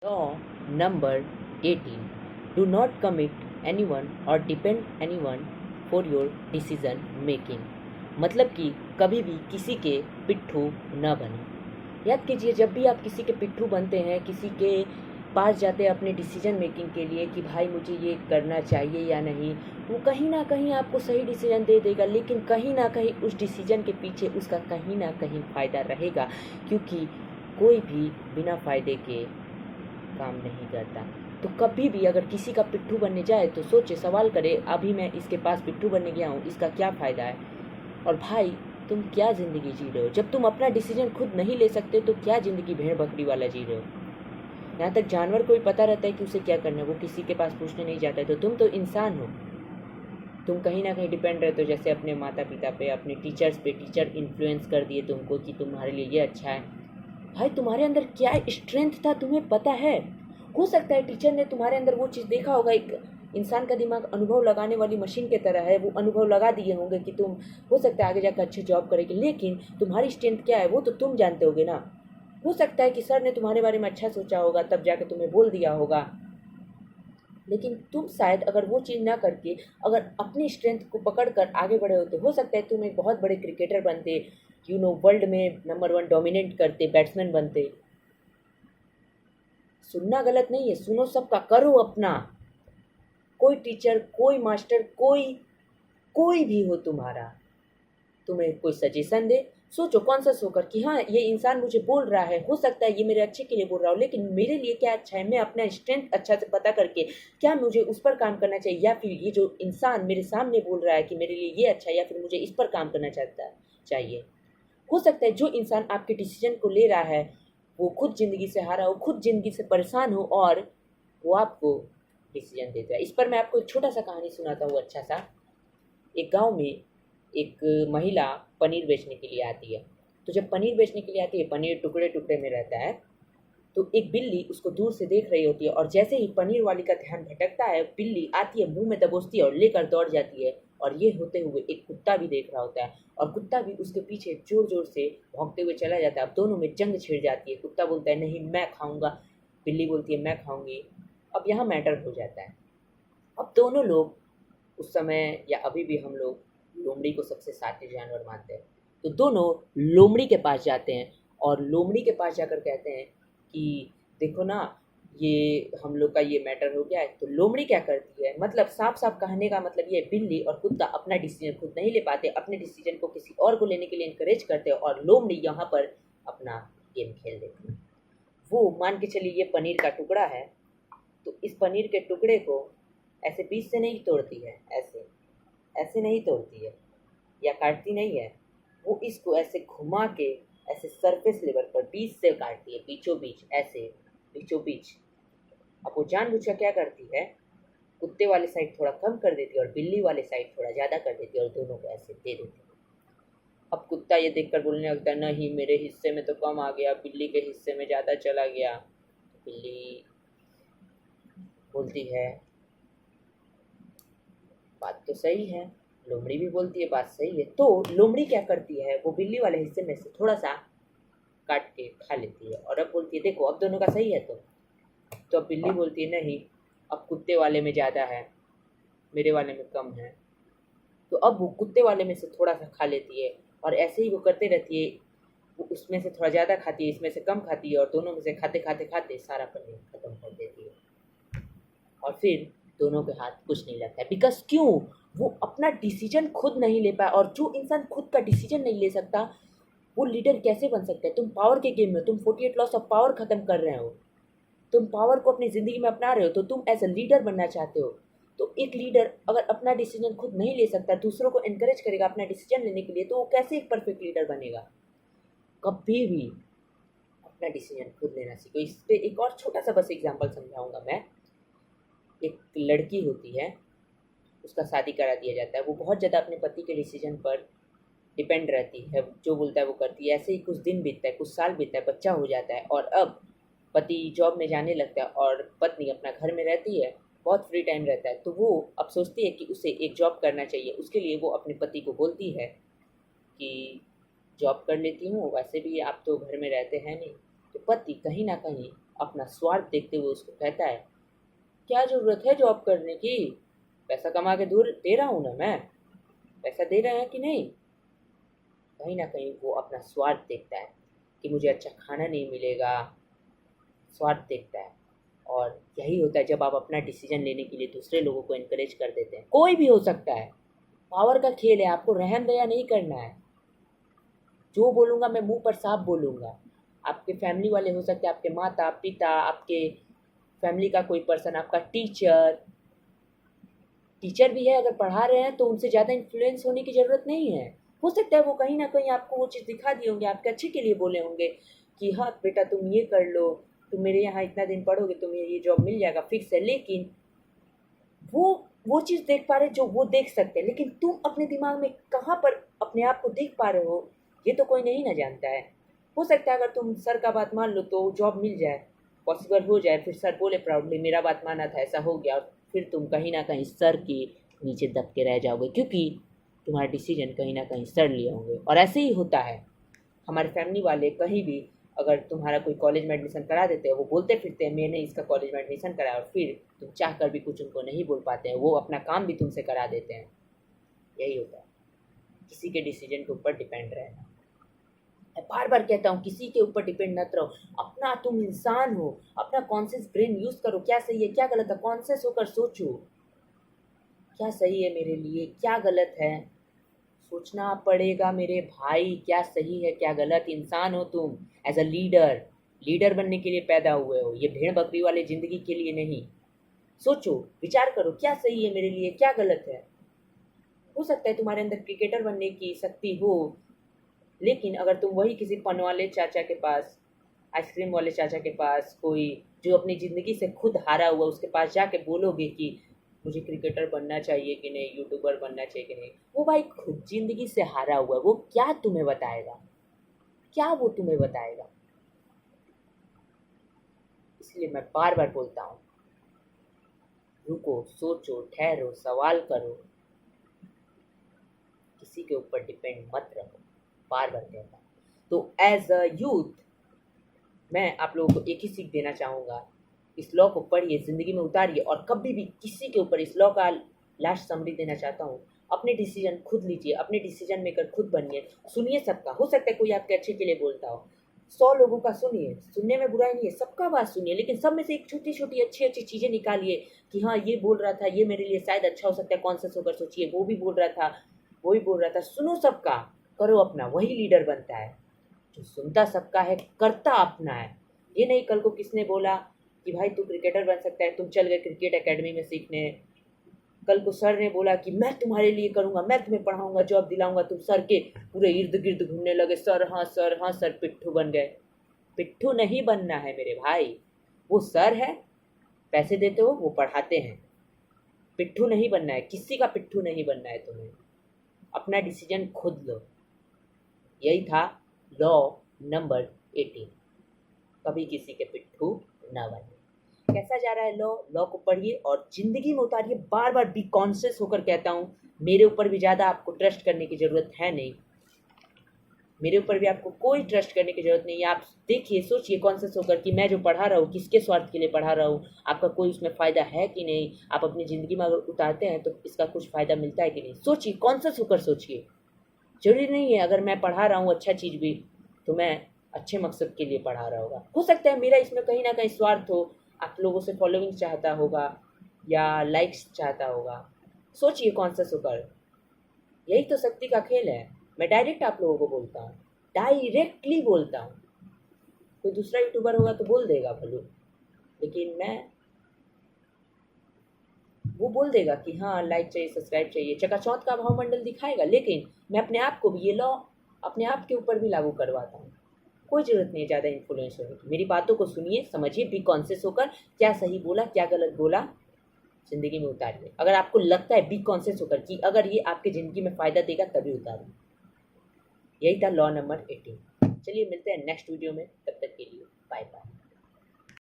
Law number 18. Do not commit anyone or depend anyone for your decision making. मतलब कि कभी भी किसी के पिट्ठू न बने। याद कीजिए, जब भी आप किसी के पिट्ठू बनते हैं, किसी के पास जाते हैं अपने डिसीजन मेकिंग के लिए कि भाई मुझे ये करना चाहिए या नहीं, वो कहीं ना कहीं आपको सही डिसीजन दे देगा, लेकिन कहीं ना कहीं उस डिसीजन के पीछे उसका कहीं ना कहीं फ़ायदा रहेगा, क्योंकि कोई भी बिना फ़ायदे के काम नहीं करता। तो कभी भी अगर किसी का पिट्ठू बनने जाए तो सोचे, सवाल करे, अभी मैं इसके पास पिट्ठू बनने गया हूँ, इसका क्या फ़ायदा है। और भाई, तुम क्या ज़िंदगी जी रहे हो? जब तुम अपना डिसीजन खुद नहीं ले सकते तो क्या ज़िंदगी भेड़ बकरी वाला जी रहे हो? यहाँ तक जानवर को भी पता रहता है कि उसे क्या करना है, वो किसी के पास पूछने नहीं जाता है। तो तुम तो इंसान हो, तुम कहीं ना कहीं डिपेंड रहते हो, जैसे अपने माता पिता पे, अपने टीचर्स पे। टीचर इन्फ्लुएंस कर दिए तुमको कि तुम्हारे लिए ये अच्छा है। भाई, तुम्हारे अंदर क्या स्ट्रेंथ था तुम्हें पता है? हो सकता है टीचर ने तुम्हारे अंदर वो चीज़ देखा होगा। एक इंसान का दिमाग अनुभव लगाने वाली मशीन की तरह है, वो अनुभव लगा दिए होंगे कि तुम हो सकता है आगे जाकर अच्छी जॉब करेगी, लेकिन तुम्हारी स्ट्रेंथ क्या है वो तो तुम जानते होगे ना। हो सकता है कि सर ने तुम्हारे बारे में अच्छा सोचा होगा, तब जाकर तुम्हें बोल दिया होगा, लेकिन तुम शायद अगर वो चीज़ ना करके अगर अपनी स्ट्रेंथ को पकड़ कर आगे बढ़े होते, हो सकता है तुम एक बहुत बड़े क्रिकेटर बनते, वर्ल्ड में नंबर 1 डोमिनेट करते, बैट्समैन बनते। सुनना गलत नहीं है, सुनो सबका, करो अपना। कोई टीचर, कोई मास्टर, कोई कोई भी हो तुम्हारा, तुम्हें कोई सजेशन दे, सोचो कॉन्शियस होकर कि हाँ, ये इंसान मुझे बोल रहा है, हो सकता है ये मेरे अच्छे के लिए बोल रहा हो, लेकिन मेरे लिए क्या अच्छा है, मैं अपना स्ट्रेंथ अच्छा से पता करके क्या मुझे उस पर काम करना चाहिए, या फिर ये जो इंसान मेरे सामने बोल रहा है कि मेरे लिए ये अच्छा है, या फिर मुझे इस पर काम करना चाहता है चाहिए। हो सकता है जो इंसान आपके डिसीजन को ले रहा है वो खुद ज़िंदगी से हारा हो, खुद ज़िंदगी से परेशान हो, और वो आपको डिसीजन देता है। इस पर मैं आपको एक छोटा सा कहानी सुनाता हूँ, अच्छा सा। एक गांव में एक महिला पनीर बेचने के लिए आती है। तो जब पनीर बेचने के लिए आती है, पनीर टुकड़े टुकड़े में रहता है, तो एक बिल्ली उसको दूर से देख रही होती है, और जैसे ही पनीर वाली का ध्यान भटकता है, बिल्ली आती है, मुंह में दबोचती है और लेकर दौड़ जाती है। और ये होते हुए एक कुत्ता भी देख रहा होता है, और कुत्ता भी उसके पीछे जोर जोर से भौंकते हुए चला जाता है। अब दोनों में जंग छिड़ जाती है। कुत्ता बोलता है नहीं मैं खाऊंगा, बिल्ली बोलती है मैं खाऊंगी। अब यहाँ मैटर हो जाता है। अब दोनों लोग, उस समय या अभी भी हम लोग लोमड़ी को सबसे साथी जानवर मानते हैं, तो दोनों लोमड़ी के पास जाते हैं, और लोमड़ी के पास जाकर कहते हैं कि देखो ना, ये हम लोग का ये मैटर हो गया है। तो लोमड़ी क्या करती है, मतलब साफ साफ कहने का मतलब ये, बिल्ली और कुत्ता अपना डिसीजन खुद नहीं ले पाते, अपने डिसीजन को किसी और को लेने के लिए इंकरेज करते हैं, और लोमड़ी यहाँ पर अपना गेम खेल देती है। वो मान के चलिए ये पनीर का टुकड़ा है, तो इस पनीर के टुकड़े को ऐसे बीच से नहीं तोड़ती है, ऐसे ऐसे नहीं तोड़ती है या काटती नहीं है, वो इसको ऐसे घुमा के ऐसे सरफेस लेवल पर बीच से काटती है, बीचों बीच, ऐसे बीचों बीच। अब वो जानबूझकर क्या करती है, कुत्ते वाले साइड थोड़ा कम कर देती है और बिल्ली वाले साइड थोड़ा ज़्यादा कर देती है, और दोनों को ऐसे दे देती है। अब कुत्ता ये देखकर बोलने लगता है नहीं, मेरे हिस्से में तो कम आ गया, बिल्ली के हिस्से में ज़्यादा चला गया। तो बिल्ली बोलती है बात तो सही है, लोमड़ी भी बोलती है बात सही है। तो लोमड़ी क्या करती है, वो बिल्ली वाले हिस्से में से थोड़ा सा काट के खा लेती है, और अब बोलती है देखो अब दोनों का सही है। तो अब बिल्ली बोलती है नहीं, अब कुत्ते वाले में ज़्यादा है, मेरे वाले में कम है। तो अब वो कुत्ते वाले में से थोड़ा सा खा लेती है, और ऐसे ही वो करते रहती है। वो उसमें से थोड़ा ज़्यादा खाती है, इसमें से कम खाती है, और दोनों में से खाते खाते खाते सारा पनीर खत्म कर देती है। और फिर दोनों के हाथ कुछ नहीं लगता है, बिकॉज क्यों, वो अपना डिसीजन खुद नहीं ले पाया। और जो इंसान खुद का डिसीजन नहीं ले सकता, वो लीडर कैसे बन सकता है? तुम पावर के गेम में, तुम 48 लॉस ऑफ पावर खत्म कर रहे हो, तुम पावर को अपनी ज़िंदगी में अपना रहे हो, तो तुम एज अ लीडर बनना चाहते हो। तो एक लीडर अगर अपना डिसीजन खुद नहीं ले सकता, दूसरों को एनकरेज करेगा अपना डिसीजन लेने के लिए, तो वो कैसे एक परफेक्ट लीडर बनेगा? कभी भी अपना डिसीजन खुद लेना सीखो। इस पर एक और छोटा सा बस एग्जाम्पल समझाऊंगा मैं। एक लड़की होती है, उसका शादी करा दिया जाता है, वो बहुत ज़्यादा अपने पति के डिसीजन पर डिपेंड रहती है, जो बोलता है वो करती है। ऐसे ही कुछ दिन बीतता है, कुछ साल बीतता है, बच्चा हो जाता है, और अब पति जॉब में जाने लगता है और पत्नी अपना घर में रहती है, बहुत फ्री टाइम रहता है। तो वो अब सोचती है कि उसे एक जॉब करना चाहिए। उसके लिए वो अपने पति को बोलती है कि जॉब कर लेती हूँ, वैसे भी आप तो घर में रहते हैं नहीं। तो पति कहीं ना कहीं अपना स्वार्थ देखते हुए उसको कहता है, क्या ज़रूरत है जॉब करने की, पैसा कमा के दूर दे रहा हूँ ना मैं, पैसा दे रहे हैं कि नहीं। कहीं ना कहीं वो अपना स्वार्थ देखता है कि मुझे अच्छा खाना नहीं मिलेगा, स्वार्थ देखता है। और यही होता है जब आप अपना डिसीजन लेने के लिए दूसरे लोगों को इनकरेज कर देते हैं। कोई भी हो सकता है, पावर का खेल है, आपको रहम दया नहीं करना है। जो बोलूँगा मैं मुंह पर साफ बोलूँगा। आपके फैमिली वाले हो सकते हैं, आपके माता पिता, आपके फैमिली का कोई पर्सन, आपका टीचर भी है, अगर पढ़ा रहे हैं तो उनसे ज़्यादा इन्फ्लुएंस होने की ज़रूरत नहीं है। हो सकता है वो कहीं ना कहीं आपको वो चीज़ दिखा दिए होंगे, आपके अच्छे के लिए बोले होंगे कि हाँ बेटा तुम ये कर लो, तुम मेरे यहाँ इतना दिन पढ़ोगे, तुम्हें ये जॉब मिल जाएगा फिक्स है। लेकिन वो चीज़ देख पा रहे जो वो देख सकते हैं, लेकिन तुम अपने दिमाग में कहाँ पर अपने आप को देख पा रहे हो, ये तो कोई नहीं ना जानता है। हो सकता है अगर तुम सर का बात मान लो तो जॉब मिल जाए, पॉसिबल हो जाए, फिर सर बोले प्राउडली मेरा बात माना था, ऐसा हो गया, और फिर तुम कहीं ना कहीं सर के नीचे दब के रह जाओगे, क्योंकि तुम्हारा डिसीजन कहीं ना कहीं सर लिए होंगे। और ऐसे ही होता है, हमारे फैमिली वाले कहीं भी अगर तुम्हारा कोई कॉलेज में एडमिशन करा देते हैं, वो बोलते फिरते हैं मैंने इसका कॉलेज में एडमिशन कराया, और फिर तुम चाह कर भी कुछ उनको नहीं बोल पाते हैं, वो अपना काम भी तुमसे करा देते हैं। यही होता है, किसी के डिसीजन के ऊपर डिपेंड रहना। मैं बार बार कहता हूँ किसी के ऊपर डिपेंड मत रहो, अपना तुम इंसान हो, अपना कॉन्शियस ब्रेन यूज़ करो, क्या सही है क्या गलत है, कॉन्शियस होकर सोचो क्या सही है मेरे लिए, क्या गलत है। सोचना पड़ेगा मेरे भाई, क्या सही है क्या गलत। इंसान हो तुम, एज अ लीडर बनने के लिए पैदा हुए हो, ये भेड़ बकरी वाली ज़िंदगी के लिए नहीं। सोचो, विचार करो क्या सही है मेरे लिए क्या गलत है। हो सकता है तुम्हारे अंदर क्रिकेटर बनने की शक्ति हो, लेकिन अगर तुम वही किसी फन वाले चाचा के पास, आइसक्रीम वाले चाचा के पास, कोई जो अपनी ज़िंदगी से खुद हारा हुआ उसके पास जाके बोलोगे कि मुझे क्रिकेटर बनना चाहिए कि नहीं, यूट्यूबर बनना चाहिए कि नहीं, वो भाई खुद ज़िंदगी से हारा हुआ है, वो क्या तुम्हें बताएगा, क्या वो तुम्हें बताएगा। इसलिए मैं बार बार बोलता हूँ, रुको, सोचो, ठहरो, सवाल करो, किसी के ऊपर डिपेंड मत रहो, बार बार कहता हूँ। तो एज अ यूथ मैं आप लोगों को एक ही सीख देना चाहूँगा, इस लॉ को पढ़िए, ज़िंदगी में उतारिए, और कभी भी किसी के ऊपर, इस लॉ का लास्ट समरी देना चाहता हूँ, अपने डिसीजन खुद लीजिए, अपने डिसीजन मेकर खुद बनिए। सुनिए सबका, हो सकता है कोई आपके अच्छे के लिए बोलता हो, 100 लोगों का सुनिए, सुनने में बुराई नहीं है, सबका बात सुनिए, लेकिन सब में से एक छोटी छोटी अच्छी अच्छी चीज़ें निकालिए कि हाँ ये बोल रहा था, ये मेरे लिए शायद अच्छा हो सकता है, कॉन्शियस होकर सोचिए, वो भी बोल रहा था, वो भी बोल रहा था, सुनो सबका, करो अपना, वही लीडर बनता है जो सुनता सबका है, करता अपना है। ये नहीं कल को किसने बोला कि भाई तू क्रिकेटर बन सकता है, तुम चल गए क्रिकेट एकेडमी में सीखने, कल को सर ने बोला कि मैं तुम्हारे लिए करूँगा, मैं तुम्हें पढ़ाऊँगा, जॉब दिलाऊँगा, तुम सर के पूरे इर्द गिर्द घूमने लगे, सर हाँ सर हाँ सर, पिट्ठू बन गए। पिट्ठू नहीं बनना है मेरे भाई, वो सर है, पैसे देते हो, वो पढ़ाते हैं, पिट्ठू नहीं बनना है, किसी का पिट्ठू नहीं बनना है तुम्हें, अपना डिसीजन खुद लो। यही था लॉ नंबर 18, कभी किसी के पिट्ठू ना बने। कैसा जा रहा है लॉ को पढ़िए और ज़िंदगी में उतारिए, बार बार बी कॉन्शियस होकर कहता हूँ, मेरे ऊपर भी ज़्यादा आपको ट्रस्ट करने की ज़रूरत है नहीं, मेरे ऊपर भी आपको कोई ट्रस्ट करने की ज़रूरत नहीं है। आप देखिए, सोचिए कॉन्शियस होकर कि मैं जो पढ़ा रहा हूँ किसके स्वार्थ के लिए पढ़ा रहा हूँ, आपका कोई उसमें फ़ायदा है कि नहीं, आप अपनी ज़िंदगी में अगर उतारते हैं तो इसका कुछ फ़ायदा मिलता है कि नहीं। सोचिए, कॉन्शियस होकर सोचिए। ज़रूरी नहीं है अगर मैं पढ़ा रहा हूँ अच्छा चीज़ भी तो मैं अच्छे मकसद के लिए पढ़ा रहा होगा, हो सकता है मेरा इसमें कहीं ना कहीं स्वार्थ हो, आप लोगों से फॉलोइंग चाहता होगा या लाइक्स चाहता होगा। सोचिए कॉन्शियस होकर, यही तो शक्ति का खेल है। मैं डायरेक्ट आप लोगों को बोलता हूँ, डायरेक्टली बोलता हूँ। कोई दूसरा यूट्यूबर होगा तो बोल देगा भलो, लेकिन मैं, वो बोल देगा कि हाँ लाइक चाहिए, सब्सक्राइब चाहिए, चकाचौंध का भाव मंडल दिखाएगा, लेकिन मैं अपने आप को भी ये लॉ अपने आप के ऊपर भी लागू करवाता हूँ। कोई ज़रूरत नहीं है ज़्यादा इन्फ्लुएंस होने की, मेरी बातों को सुनिए, समझिए, बी कॉन्शियस होकर क्या सही बोला क्या गलत बोला ज़िंदगी में उतारिए। अगर आपको लगता है बी कॉन्शियस होकर कि अगर ये आपकी ज़िंदगी में फ़ायदा देगा तभी उतारिए। यही था लॉ नंबर 18। चलिए मिलते हैं नेक्स्ट वीडियो में, तब तक के लिए बाय बाय।